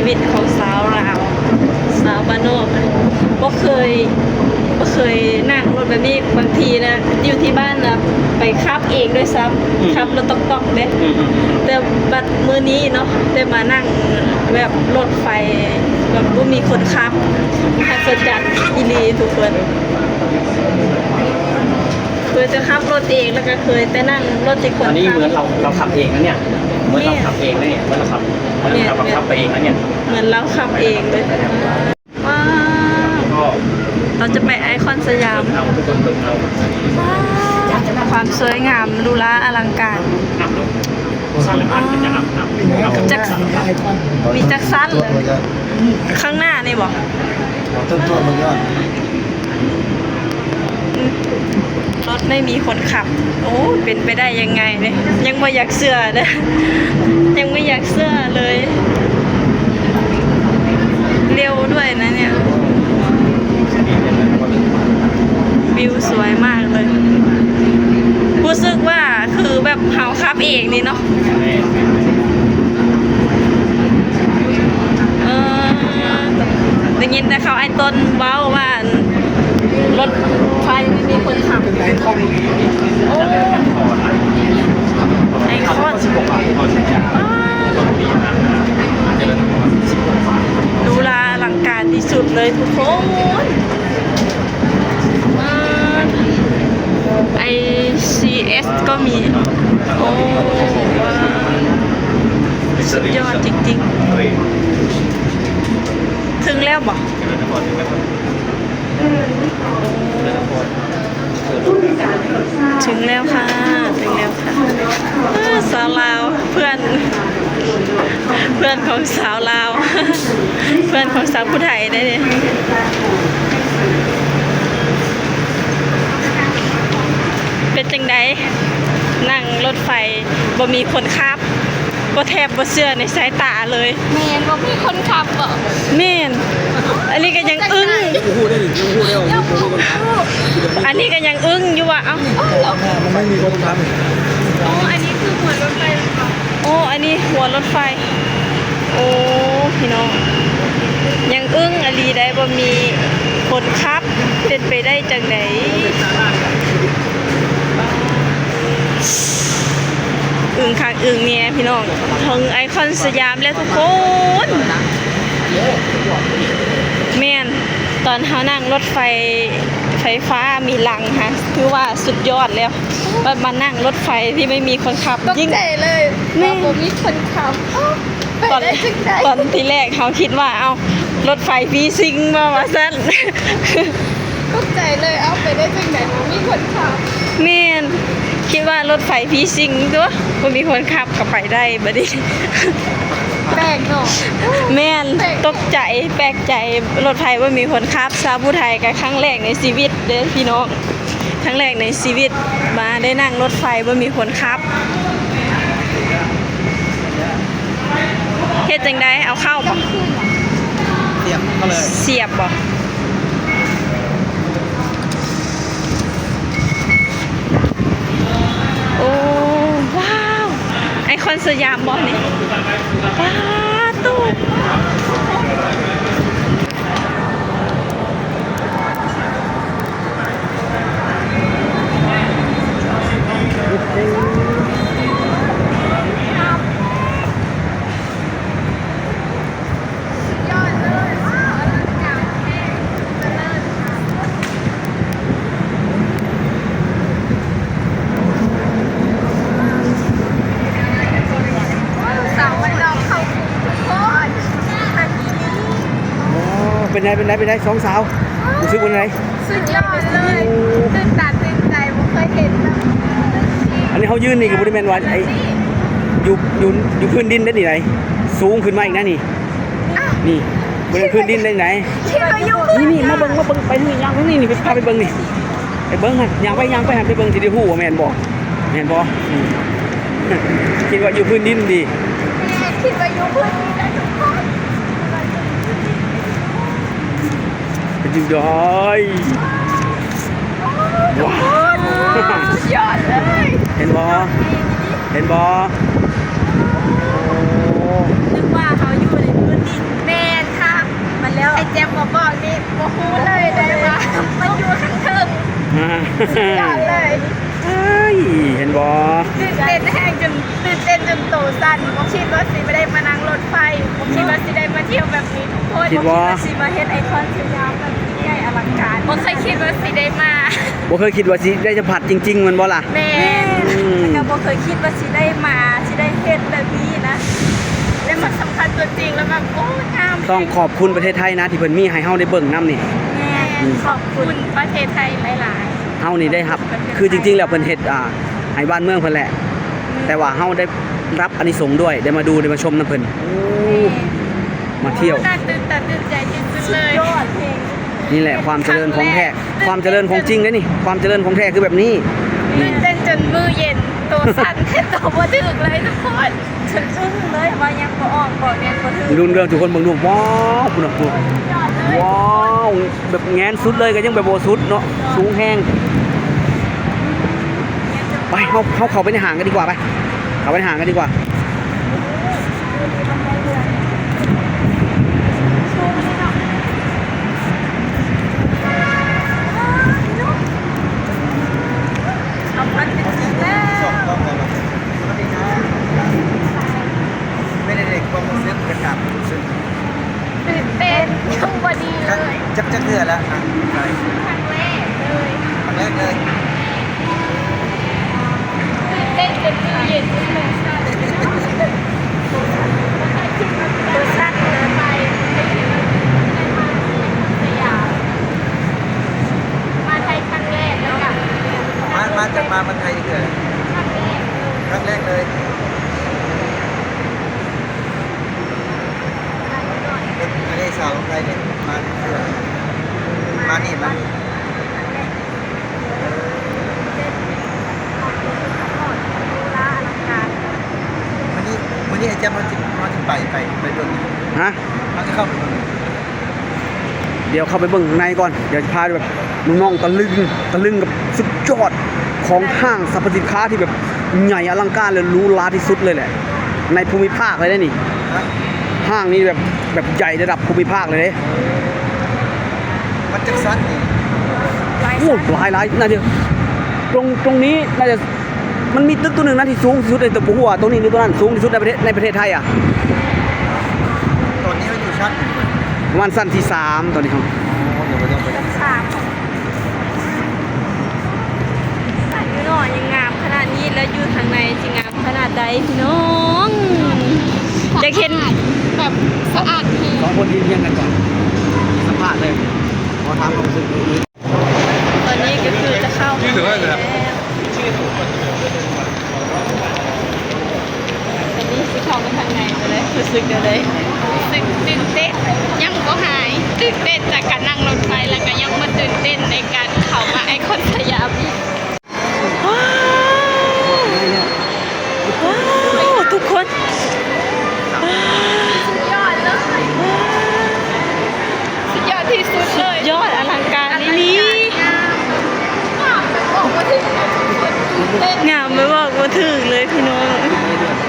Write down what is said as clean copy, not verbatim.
ชีวิตของสาวลาวสาวบ้านนอกบ่เคยนั่งรถแบบนี้บางทีนะอยู่ที่บ้านนะไปขับเองด้วยซ้ำขับรถต๊อกๆเด้แต่บัดมื้อนี้เนาะได้มานั่งแบบรถไฟแบบบ่มีคนขับหัศจรรย์อีหลีทุกคนเคยจะขับรถเองแล้วก็เคยแต่นั่งรถที่คนขับอันนี้เหมือนเราขับเองนะเนี่ยเหมือนเราขับเองนะเนี่ยเหมือนเราขับไปเองนะเนี่ยเหมือนเราขับเองเลยว้าวเราจะไปไอคอนสยามเอาทุกคนตึงเอาความสวยงามดูแลอลังการจักมีจักสั้นเลยข้างหน้านี่บอกต้นตัวมันก็รถไม่มีคนขับโอ้เป็นไปได้ยังไงเนี่ยยังไม่อยากเชื่อนะยังไม่อยากเชื่อเลยเร็วด้วยนะเนี่ยวิวสวยมากเลยรู้สึกว่าคือแบบเฮาขับเองนี่เนาะได้ยินแต่เขาไอ้ต้นเว้าว่ารถไฟไม่มีคนขับเป็นไอคอนโอ้ไอคอนดูแลอลังการที่สุดเลยทุกคนICS ก็มีโอ้ว้าวสุดยอดจริงๆถึงแล้วบอกถึงแล้วค่ะถึงแล้วค่ะสาวลาวเพื่อนของสาวลาวเพื่อนของสาวผู้ไทยได้เลยเป็นจังไดนั่งรถไฟบ่มีคนขับก็แทบบ่เชื่อในสายตาเลยแม่นบ่มีคนขับบ่แม่นอันนี้ก็ยังอึ้งพูดได้ดิพูดได้หรออันนี้ก็ยังอึ้งอยู่ว่าเอ้ามันไม่มีคนทอ๋ออันนี้คือหัวรถไฟหรือเปล่าโอ้อันนี้หัวรถไฟโอ้พี่น้องยังอึ้งอลีได้บ่มีคนขับเป็นไปได้จังไดอึ้งคักอึ้งเนี่ยพี่น้องถึงไอคอนสยามแล้วทุกคนแม่นตอนเขานั่งรถไฟฟ้ามีหลังค่ะคือว่าสุดยอดแล้วมานั่งรถไฟที่ไม่มีคนขับยิ่งใจเลยแม่บ่มีคนขับตอนที่แรกเขาคิดว่าเอารถไฟฟีซิงมาว่าซั่นตกใจเลยเอาไปได้จังได๋บ่มีคนขับแม่นคิดว่ารถไฟฟีซิงตัวบ่มีคนขับก็ไปได้บัดนี้แปลกเนาะแม่นตกใจแปลกใจรถไฟบ่มีคนขับสาวผู้ไทยก็ครั้งแรกในชีวิตเด้อพี่น้องครั้งแรกในชีวิตมาได้นั่งรถไฟบ่มีคนขับเฮ็ดจังได๋เอาเข้าบ่เสียบเข้าเลยเสียบบ่โอ้ว้าวไอคอนสยามบ่นี่ว้าวตู้เป็นไงสองสาวรู้สึกเป็นไงสุดยอดเลยตื่นตาตื่นใจบ่เคยเห็นแบบอันนี้เขายืนนี่กับบริเวณวันไออยู่พื้นดินได้ที่ไหนสูงขึ้นมาอีกนะนี่บริเวณพื้นดินได้ไหนนี่มาเบิ้งไปนี่ยางไปนี่ไปพาไปเบิ้งนี่ไปเบิ้งฮะยางไปหันไปเบิ้งที่ได้หูว่าแมนบอกคิดว่าอยู่พื้นดินดีคิดว่าอยู่พื้นดินได้ทุกคน เป็นยังไงว้าวสุดยอดเลยเห็นบอนึกว่าเขาอยู่ในพื้นดิน ยอดเลย เอ้ยเห็นบ่ ตื่นเต้นแห้งจนตื่นเต้นจนโตสั่นบ่คิดว่าสิไม่ได้มานั่งรถไฟบ่คิดว่าสิได้มาเที่ยวแบบนี้ทุกคน คิดว่า สิมาเฮ็ดไอคอนสยามแบบใหญ่อลังการ บ่เคยคิดว่าสิได้มา บ่เคยคิดว่าสิได้สัมผัสจริงๆมันบ่ล่ะ แม่ ก็บ่เคยคิดว่าสิได้มาสิได้เฮ็ดแบบนี้นะ ได้มาสัมผัสตัวจริงแล้วแบบโอ้งาม ต้องขอบคุณประเทศไทยนะที่เพิ่นมีให้เฮาได้เบิ่งนํนี่ แม่ ขอบคุณประเทศไทยหลาย เฮานี่ได้รับคือจริงๆแล้วเพิ่นเฮ็ดให้บ้านเมืองเพิ่นแหละ แต่ว่าเฮาได้รับอานิสงส์ด้วยได้มาดูได้มาชมนํเพิ่นโอ้มาเที่ยว น่าตื่นตาตื่นใจที่สุดเลย ยอดเพลง นี่แหละความเจริญของแท้ความเจริญของจริงนะนี่ความเจริญของแท้คือแบบนี้ ตื่นเต้นจนมือเย็นตัวสั่น ตัวบ่ถึกเลยทุกคน ฉันอึ้งเลยว่ายังบ่ออกบ่แม่นบ่ถึง รุนเรื่องทุกคนเบิ่งดูว้าวคุณน่ะคุณ ยอดเลย ว้าวแบบแงนสุดเลยก็ยังแบบบ่สุดเนาะสูงแฮงไปเฮาเข้าไปในห้างกันดีกว่าไปเข้าไปในห้างกันดีกว่า เอาพันเป็นสิบแล้ว ไม่ได้เด็กความรู้สึกกระดับรู้สึก ตื่นเต้นยังบ่ดีเลย จักเทื่อแล้วอ่ะไป ครั้งแรกเลย ครั้งแรกเลย ตื่นเต้นจนมือเย็นเลยสั่น ตัวสั้นเลย ไปไม่คิดว่าได้มาสยามมาไทยครั้งแรกแล้วกัน มาจากมาไทยเทื่อ ครั้งแรกเลยครั้งแรกเลยไม่ได้สาวของไทยเนี่ยมาเทื่อมานี่มานี่วันนี้ไอ้เจ้ามันจะไปเบิ่ง ฮะ มันจะเข้าไปเบิ่ง เดี๋ยวเข้าไปเบิ่งข้างในก่อนเดี๋ยวจะพาแบบน้องๆตะลึงกับสุดยอดของห้างสรรพสินค้าที่แบบใหญ่อลังการเลยหรูหราที่สุดเลยแหละในภูมิภาคเลยนะนี่ นะ ห้างนี้แบบใหญ่ระดับภูมิภาคเลยเด้ มันจะสั้นนี่ โอ้หลายน่าจะตรงนี้น่าจะมันมีตึกตัวหนึ่งนะที่สูงที่สุดในตัวหัวตรงนี้หรือตัวนั้นสูงที่สุดในประเทศไทยอ่ะ ตอนนี้มันอยู่ชั้น ประมาณสั้นที่3ตอนนี้ครับ เดี๋ยวเราต้องไป ชั้นสามใส่อยู่หน่อยยังงามขนาดนี้แล้วอยู่ทางในจะงามขนาดใดพี่น้องจะเห็น แบบสะอาดดี 2คนยืนเทียงกันก่อนสัมภาษณ์เลยขอถามความรู้สึกนี้ ตอนนี้ก็คือจะเข้าแล้วตอนนี้สิเข้าไปทางในไปเลยรู้สึกเดี๋ยวเลย รู้สึกตื่นเต้นยังบ่หายตื่นเต้นจากการนั่งรถไฟแล้วก็ยังมาตื่นเต้นในการเข้ามาไอคอนสยามอีก